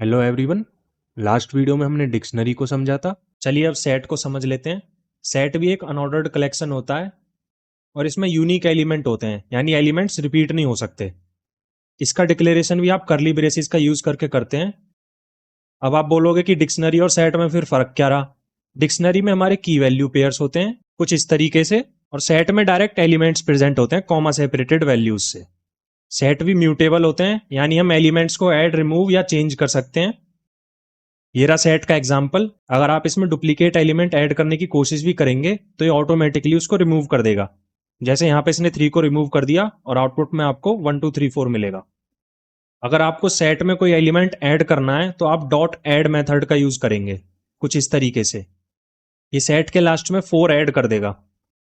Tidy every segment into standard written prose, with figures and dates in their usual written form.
Hello everyone. Last video में हमने dictionary को समझा था। चलिए अब सेट को समझ लेते हैं। सेट भी एक अनऑर्डर्ड कलेक्शन होता है और इसमें यूनिक एलिमेंट होते हैं, यानी एलिमेंट्स रिपीट नहीं हो सकते। इसका डिक्लेरेशन भी आप करली ब्रेसेस का यूज करके करते हैं। अब आप बोलोगे कि डिक्शनरी और सेट में फिर फर्क क्या रहा। डिक्शनरी में हमारे की वैल्यू पेयर्स होते हैं कुछ इस तरीके से, और सेट में डायरेक्ट एलिमेंट्स प्रेजेंट होते हैं कॉमा सेपरेटेड वैल्यूज से। सेट भी म्यूटेबल होते हैं, यानी हम एलिमेंट्स को ऐड, रिमूव या चेंज कर सकते हैं। ये रहा सेट का एग्जाम्पल। अगर आप इसमें डुप्लीकेट एलिमेंट ऐड करने की कोशिश भी करेंगे तो ये ऑटोमेटिकली उसको रिमूव कर देगा। जैसे यहां पे इसने 3 को रिमूव कर दिया और आउटपुट में आपको 1 2 3 4 मिलेगा। अगर आपको सेट में कोई एलिमेंट ऐड करना है तो आप डॉट ऐड मेथड का यूज करेंगे कुछ इस तरीके से। ये सेट के लास्ट में 4 ऐड कर देगा।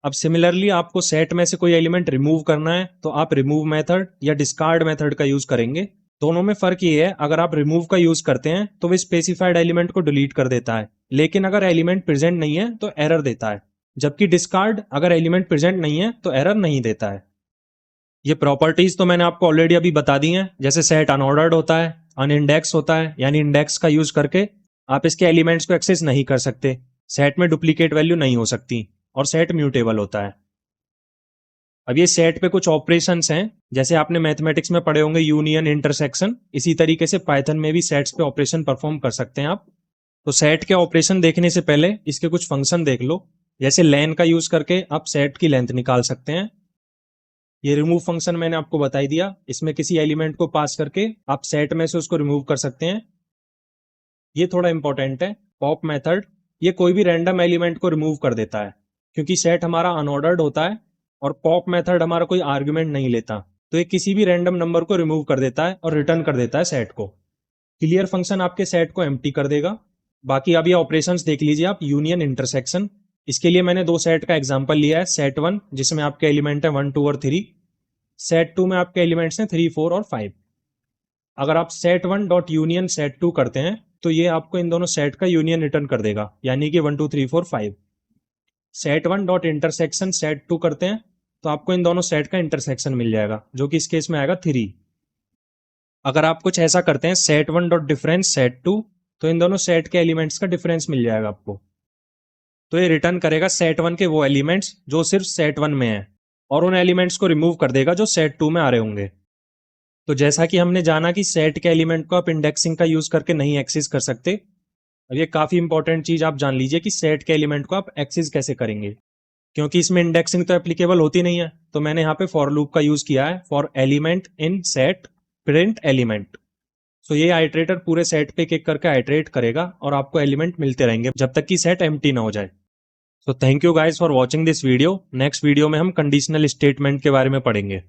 अब सिमिलरली आपको सेट में से कोई एलिमेंट रिमूव करना है तो आप रिमूव मेथड या डिस्कार्ड मेथड का यूज करेंगे। दोनों में फर्क ये है, अगर आप रिमूव का यूज करते हैं तो वो स्पेसिफाइड एलिमेंट को डिलीट कर देता है, लेकिन अगर एलिमेंट प्रेजेंट नहीं है तो एरर देता है। जबकि डिस्कार्ड अगर एलिमेंट प्रेजेंट नहीं है तो एरर नहीं देता है। ये प्रॉपर्टीज तो मैंने आपको ऑलरेडी अभी बता दी हैं। जैसे सेट अनऑर्डर्ड होता है, अनइंडेक्स होता है, यानी इंडेक्स का यूज करके आप इसके एलिमेंट्स को एक्सेस नहीं कर सकते। सेट में डुप्लीकेट वैल्यू नहीं हो सकती, और सेट म्यूटेबल होता है। अब ये सेट पे कुछ ऑपरेशंस हैं, जैसे आपने मैथमेटिक्स में पढ़े होंगे यूनियन, इंटरसेक्शन। इसी तरीके से पाइथन में भी सेट्स पे ऑपरेशन परफॉर्म कर सकते हैं आप। तो सेट के ऑपरेशन देखने से पहले इसके कुछ फंक्शन देख लो। जैसे लेन का यूज करके आप सेट की लेंथ निकाल सकते हैं। ये रिमूव फंक्शन मैंने आपको बता ही दिया, इसमें किसी एलिमेंट को पास करके आप सेट में से उसको रिमूव कर सकते हैं। ये थोड़ा इंपॉर्टेंट है, पॉप मेथड। ये कोई भी रैंडम एलिमेंट को रिमूव कर देता है, क्योंकि सेट हमारा अनऑर्डर्ड होता है और पॉप मेथड हमारा कोई आर्गुमेंट नहीं लेता। तो ये किसी भी रैंडम नंबर को रिमूव कर देता है और रिटर्न कर देता है सेट को। क्लियर फंक्शन आपके सेट को एम्प्टी कर देगा। बाकी अब ये ऑपरेशंस देख लीजिए आप, यूनियन, इंटरसेक्शन। इसके लिए मैंने 2 सेट का एग्जांपल लिया है। सेट 1 जिसमें आपके एलिमेंट है 1 2 और 3। सेट 2 में आपके एलिमेंट्स हैं 3 4 और 5। अगर आप सेट 1 डॉट यूनियन सेट 2 करते हैं तो ये आपको इन दोनों सेट का यूनियन रिटर्न कर देगा, यानी कि 1 2 3 4 5। सेट 1 डॉट इंटरसेक्शन सेट 2 करते हैं तो आपको इन दोनों सेट का इंटरसेक्शन मिल जाएगा, जो कि इस केस में आएगा 3। अगर आप कुछ ऐसा करते हैं सेट 1 डॉट डिफरेंस सेट 2, तो इन दोनों सेट के एलिमेंट्स का डिफरेंस मिल जाएगा आपको। तो ये रिटर्न करेगा सेट 1 के वो एलिमेंट्स जो सिर्फ सेट 1 में है, और उन एलिमेंट्स को रिमूव कर देगा जो सेट 2 में आ रहे होंगे। तो जैसा कि हमने जाना कि सेट के एलिमेंट को आप इंडेक्सिंग का यूज करके नहीं एक्सेस कर सकते। अब ये काफी इंपॉर्टेंट चीज आप जान लीजिए कि सेट के एलिमेंट को आप एक्सेस कैसे करेंगे, क्योंकि इसमें इंडेक्सिंग तो एप्लीकेबल होती नहीं है। तो मैंने यहाँ पे फॉर लूप का यूज किया है, for element in set print element. So ये आइट्रेटर पूरे सेट पे एक एक करके आइट्रेट करेगा और आपको एलिमेंट मिलते रहेंगे जब तक कि सेट एम्प्टी ना हो जाए। So thank you guys for watching this video. Next video में हम कंडीशनल स्टेटमेंट के बारे में पढ़ेंगे।